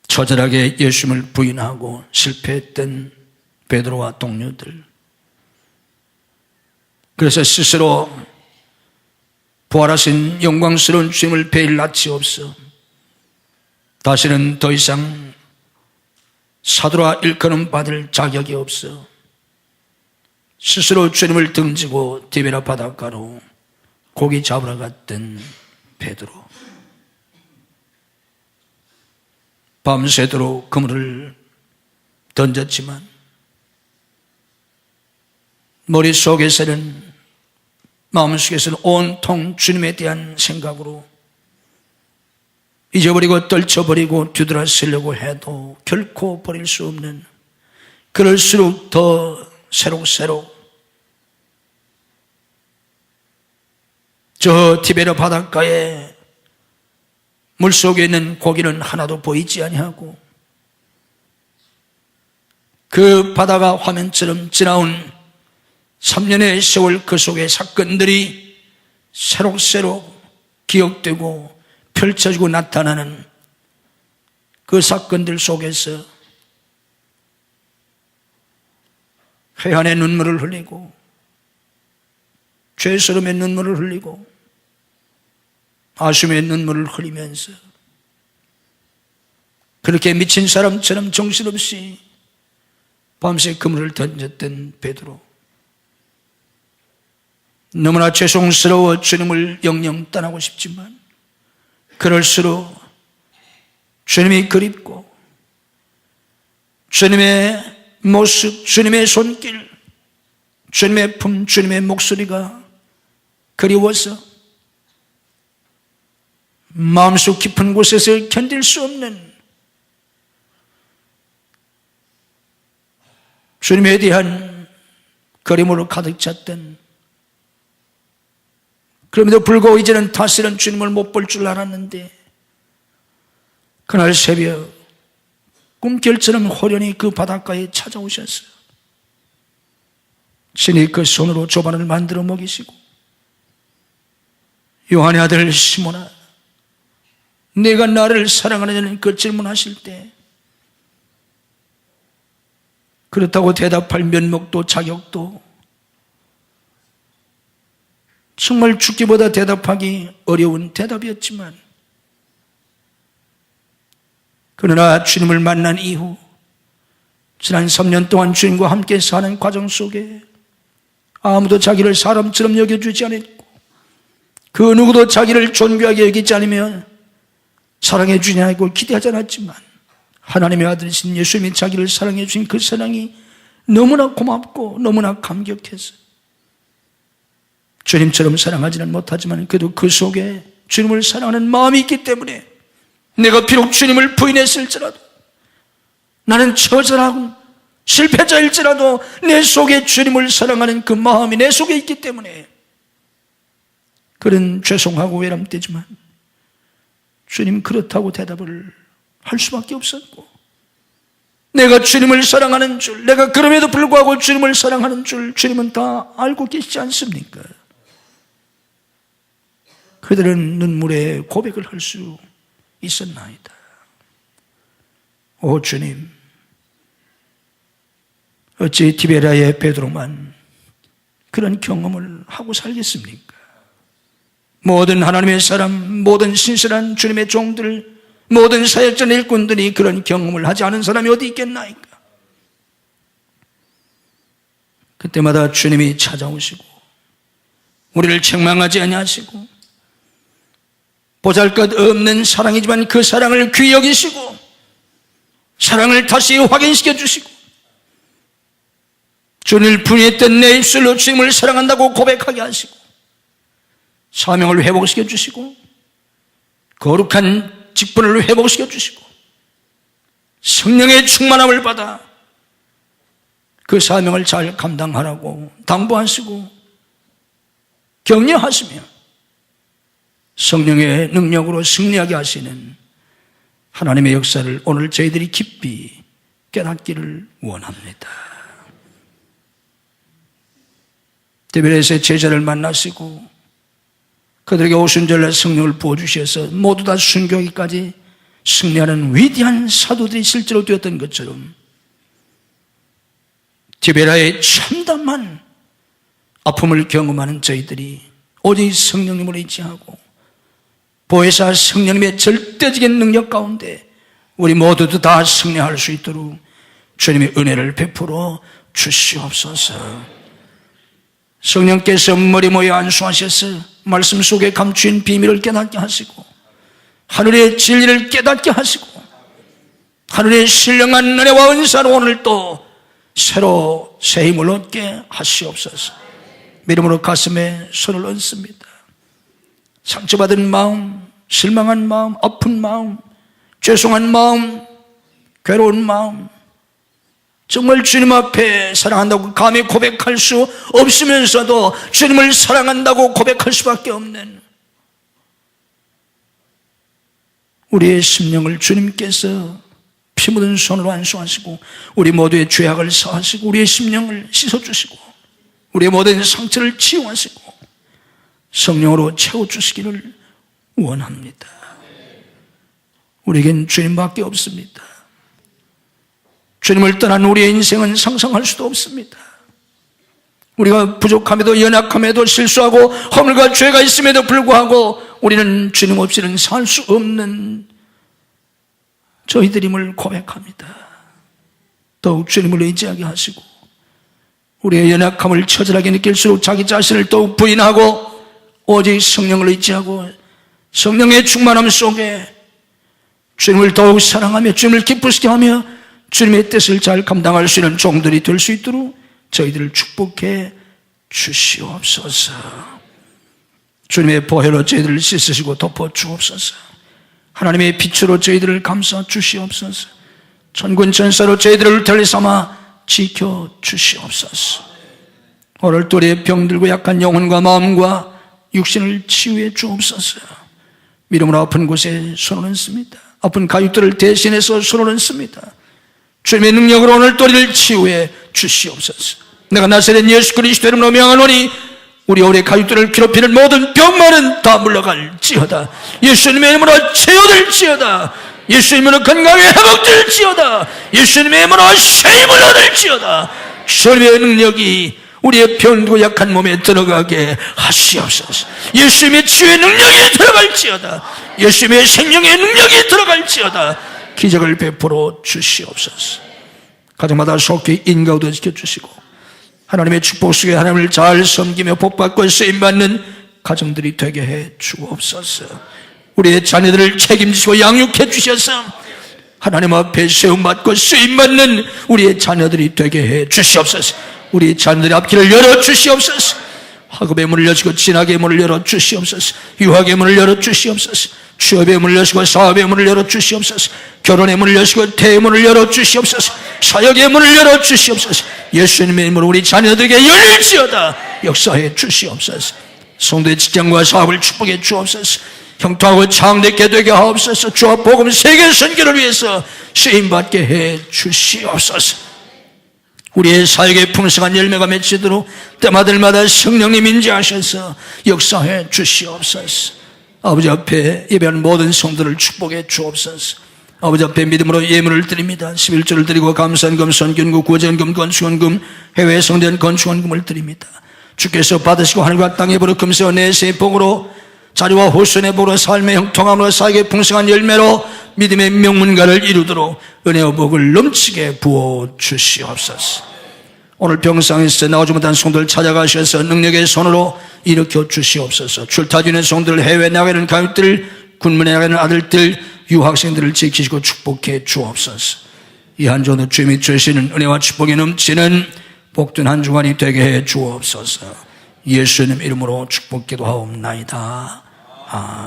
처절하게 예수님을 부인하고 실패했던 베드로와 동료들, 그래서 스스로 부활하신 영광스러운 주님을 배일 낯이 없어 다시는 더 이상 사도라 일컬음 받을 자격이 없어 스스로 주님을 등지고 디베라 바닷가로 고기 잡으러 갔던 베드로, 밤새도록 그물을 던졌지만 머릿속에서는, 마음속에서는 온통 주님에 대한 생각으로 잊어버리고 떨쳐버리고 뒤돌아서려고 해도 결코 버릴 수 없는, 그럴수록 더 새록새록 저 티베르 바닷가에 물속에 있는 고기는 하나도 보이지 아니하고 그 바다가 화면처럼 지나온 3년의 세월 그 속의 사건들이 새록새록 기억되고 펼쳐지고 나타나는 그 사건들 속에서 회한의 눈물을 흘리고 죄스러움의 눈물을 흘리고 아쉬움의 눈물을 흘리면서 그렇게 미친 사람처럼 정신없이 밤새 그물을 던졌던 베드로, 너무나 죄송스러워 주님을 영영 떠나고 싶지만 그럴수록 주님이 그립고 주님의 모습, 주님의 손길, 주님의 품, 주님의 목소리가 그리워서 마음속 깊은 곳에서 견딜 수 없는 주님에 대한 그림으로 가득 찼던, 그럼에도 불구하고 이제는 다시는 주님을 못 볼 줄 알았는데 그날 새벽 꿈결처럼 호련히 그 바닷가에 찾아오셨어요. 신이 그 손으로 조반을 만들어 먹이시고, 요한의 아들 시몬아, 내가 나를 사랑하느냐는 그 질문하실 때 그렇다고 대답할 면목도 자격도 정말 죽기보다 대답하기 어려운 대답이었지만, 그러나 주님을 만난 이후 지난 3년 동안 주님과 함께 사는 과정 속에 아무도 자기를 사람처럼 여겨주지 않았고 그 누구도 자기를 존귀하게 여기지 않으며 사랑해 주냐고 기대하지 않았지만 하나님의 아들이신 예수님이 자기를 사랑해 주신 그 사랑이 너무나 고맙고 너무나 감격해서 주님처럼 사랑하지는 못하지만 그래도 그 속에 주님을 사랑하는 마음이 있기 때문에 내가 비록 주님을 부인했을지라도, 나는 처절하고 실패자일지라도 내 속에 주님을 사랑하는 그 마음이 내 속에 있기 때문에 그런 죄송하고 외람되지만 주님 그렇다고 대답을 할 수밖에 없었고, 내가 주님을 사랑하는 줄, 내가 그럼에도 불구하고 주님을 사랑하는 줄 주님은 다 알고 계시지 않습니까? 그들은 눈물에 고백을 할 수 있었나이다. 오 주님, 어찌 디베라의 베드로만 그런 경험을 하고 살겠습니까? 모든 하나님의 사람, 모든 신실한 주님의 종들, 모든 사역자 일꾼들이 그런 경험을 하지 않은 사람이 어디 있겠나이까? 그때마다 주님이 찾아오시고 우리를 책망하지 아니하시고 보잘것없는 사랑이지만 그 사랑을 귀히 여기시고 사랑을 다시 확인시켜 주시고 주님을 분했던 내 입술로 주님을 사랑한다고 고백하게 하시고 사명을 회복시켜 주시고 거룩한 직분을 회복시켜 주시고 성령의 충만함을 받아 그 사명을 잘 감당하라고 당부하시고 격려하시며 성령의 능력으로 승리하게 하시는 하나님의 역사를 오늘 저희들이 깊이 깨닫기를 원합니다. 디베레스의 제자를 만나시고 그들에게 오순절날 성령을 부어주셔서 모두 다 순교하기까지 승리하는 위대한 사도들이 실제로 되었던 것처럼 디베라의 참담한 아픔을 경험하는 저희들이 오직 성령님을 의지하고 보혜사 성령님의 절대적인 능력 가운데 우리 모두도 다 승리할 수 있도록 주님의 은혜를 베풀어 주시옵소서. 성령께서 머리 모여 안수하셔서 말씀 속에 감추인 비밀을 깨닫게 하시고 하늘의 진리를 깨닫게 하시고 하늘의 신령한 은혜와 은사로 오늘 또 새로 새 힘을 얻게 하시옵소서. 믿음으로 가슴에 손을 얹습니다. 상처받은 마음, 실망한 마음, 아픈 마음, 죄송한 마음, 괴로운 마음, 정말 주님 앞에 사랑한다고 감히 고백할 수 없으면서도 주님을 사랑한다고 고백할 수밖에 없는 우리의 심령을 주님께서 피 묻은 손으로 안수하시고 우리 모두의 죄악을 사하시고 우리의 심령을 씻어주시고 우리의 모든 상처를 치유하시고 성령으로 채워주시기를 원합니다. 우리에겐 주님밖에 없습니다. 주님을 떠난 우리의 인생은 상상할 수도 없습니다. 우리가 부족함에도 연약함에도 실수하고 허물과 죄가 있음에도 불구하고 우리는 주님 없이는 살 수 없는 저희들임을 고백합니다. 더욱 주님을 의지하게 하시고 우리의 연약함을 처절하게 느낄수록 자기 자신을 더욱 부인하고 오직 성령을 의지하고 성령의 충만함 속에 주님을 더욱 사랑하며 주님을 기쁘시게 하며 주님의 뜻을 잘 감당할 수 있는 종들이 될 수 있도록 저희들을 축복해 주시옵소서. 주님의 보혈로 저희들을 씻으시고 덮어 주옵소서. 하나님의 빛으로 저희들을 감싸 주시옵소서. 천군 천사로 저희들을 달리삼아 지켜 주시옵소서. 오늘 또 우리의 병들고 약한 영혼과 마음과 육신을 치유해 주옵소서. 믿음으로 아픈 곳에 손을 얹습니다. 아픈 가족들을 대신해서 손을 얹습니다. 주님의 능력으로 오늘 또 우리를 치유해 주시옵소서. 내가 나사렛 예수 그리스도 이름으로 명하노니 우리 우리 가족들을 괴롭히는 모든 병만은 다 물러갈지어다. 예수님의 이름으로 치유될지어다. 예수님의 이름으로 건강이 회복될지어다. 예수님의 이름으로 새 힘을 얻을지어다. 주님의 능력이 우리의 병들고 약한 몸에 들어가게 하시옵소서. 예수님의 치유의 능력이 들어갈지어다. 예수님의 생명의 능력이 들어갈지어다. 기적을 베풀어 주시옵소서. 가정마다 속히 인가우도 지켜주시고 하나님의 축복 속에 하나님을 잘 섬기며 복받고 쓰임받는 가정들이 되게 해 주옵소서. 우리의 자녀들을 책임지시고 양육해 주셔서 하나님 앞에 세움받고 쓰임받는 우리의 자녀들이 되게 해 주시옵소서. 우리 자녀들의 앞길을 열어 주시옵소서. 학업의 문을 여시고 진학의 문을 열어 주시옵소서. 유학의 문을 열어 주시옵소서. 취업의 문을 여시고 사업의 문을 열어 주시옵소서. 결혼의 문을 여시고 태의 문을 열어 주시옵소서. 사역의 문을 열어 주시옵소서. 예수님의 이름으로 우리 자녀들에게 열릴지어다. 역사해 주시옵소서. 성도의 직장과 사업을 축복해 주옵소서. 형통하고 창대케 되게 하옵소서. 주와 복음 세계 선교를 위해서 쓰임받게 해 주시옵소서. 우리의 사역에 풍성한 열매가 맺히도록 때마다 성령님 인지하셔서 역사해 주시옵소서. 아버지 앞에 예배하는 모든 성도를 축복해 주옵소서. 아버지 앞에 믿음으로 예물을 드립니다. 11조를 드리고 감사헌금, 선균금, 구제헌금, 건축헌금, 해외 성전 건축헌금을 드립니다. 주께서 받으시고 하늘과 땅의 복으로 금세와 내세의 복으로 자리와 후손의 복으로 삶의 형통함으로 사역의 풍성한 열매로 믿음의 명문가를 이루도록 은혜와 복을 넘치게 부어 주시옵소서. 오늘 병상에서 나오지 못한 성도를 찾아가셔서 능력의 손으로 일으켜 주시옵소서. 출타주는 성도들, 해외 나가는 가족들, 군문에 나가는 아들들, 유학생들을 지키시고 축복해 주옵소서. 이 한 주도 주님이 주시는 은혜와 축복이 넘치는 복된 한 주간이 되게 해 주옵소서. 예수님 이름으로 축복 기도하옵나이다. 아멘.